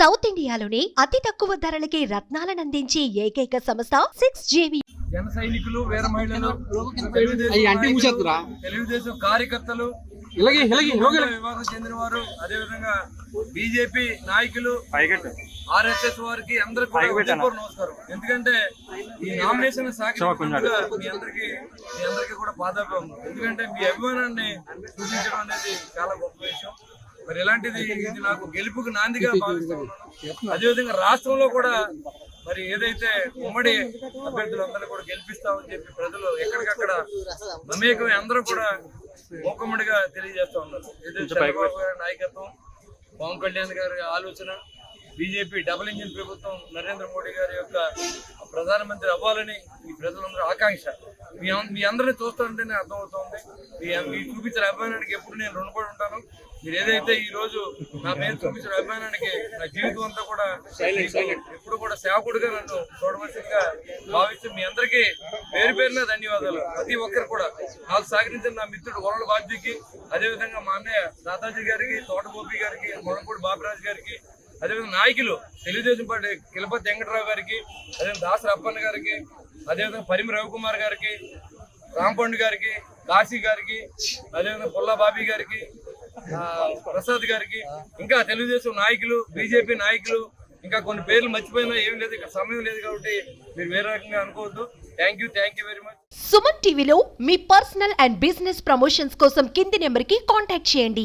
South ఇండియాలోని అతి తక్కువ ధరలకి రత్నాలను అందించే ఏకైక సంస్థ 6JV. జన సైనికులు, వీర మహిళలు, తెలుగుదేశం కార్యకర్తలు, వివాదం చెందిన వారు, అదేవిధంగా బీజేపీ నాయకులు, ఆర్ఎస్ఎస్ వారికి అందరికి కూడా నమస్కారం. ఎందుకంటే ఈ నామినేషన్ సాగించగా మీ అందరికీ కూడా బాధాపం. ఎందుకంటే మీ అభిమానాన్ని సూచించడం అనేది చాలా గొప్ప విషయం. మరి ఇలాంటిది ఇది నాకు గెలుపుకు నాందిగా భావిస్తా ఉన్నాను. అదేవిధంగా రాష్ట్రంలో కూడా మరి ఏదైతే ఉమ్మడి అభ్యర్థులందరూ కూడా గెలిపిస్తామని చెప్పి ప్రజలు ఎక్కడికక్కడ మమేకమై అందరూ కూడా మూకమ్మడిగా తెలియజేస్తా ఉన్నారు. ఏదైతే చంద్రబాబు గారి నాయకత్వం, పవన్ కళ్యాణ్ గారి ఆలోచన, బీజేపీ డబుల్ ఇంజిన్ ప్రభుత్వం, నరేంద్ర మోడీ గారి యొక్క ప్రధానమంత్రి అవ్వాలని ఈ ప్రజలందరూ ఆకాంక్ష. మీ అందరినీ చూస్తుంటేనే అర్థమవుతుంది. మీరు చూపించిన అభిమానానికి ఎప్పుడు నేను రుణపడి ఉంటాను. మీరు ఏదైతే ఈ రోజు నా మీద చూపించిన అభిమానానికి నా జీవితం అంతా కూడా ఎప్పుడు కూడా సేవకుడిగా నన్ను చూడవలసిందిగా భావిస్తూ మీ అందరికీ పేరు పేరున ధన్యవాదాలు. ప్రతి ఒక్కరు కూడా నాకు సహకరించిన నా మిత్రుడు వరల బాబ్జీకి, అదేవిధంగా మా అన్నయ్య దాదాజీ గారికి, తోటగోపి గారికి, మొలపూడి బాబురాజు గారికి, అదేవిధంగా నాయకులు తెలుగుదేశం పార్టీ కిలపతి వెంకటరావు గారికి, అదేవిధంగా దాసరి అప్పన్న గారికి, అదేవిధంగా పరిమి రవికుమార్ గారికి, రాంపండు గారికి, కాశీ గారికి, అదేవిధంగా పుల్లా బాబీ గారికి, ప్రసాద్ గారికి, ఇంకా తెలుగుదేశం నాయకులు, బీజేపీ నాయకులు, ఇంకా కొన్ని పేర్లు మర్చిపోయినా ఏం లేదు, ఇక్కడ సమయం లేదు కాబట్టి మీరు వేరే రకంగా అనుకోవద్దు. Thank you very much. Suman టీవీలో మీ పర్సనల్ అండ్ బిజినెస్ ప్రమోషన్స్ కోసం కింది నెంబర్కి కాంటాక్ట్ చేయండి.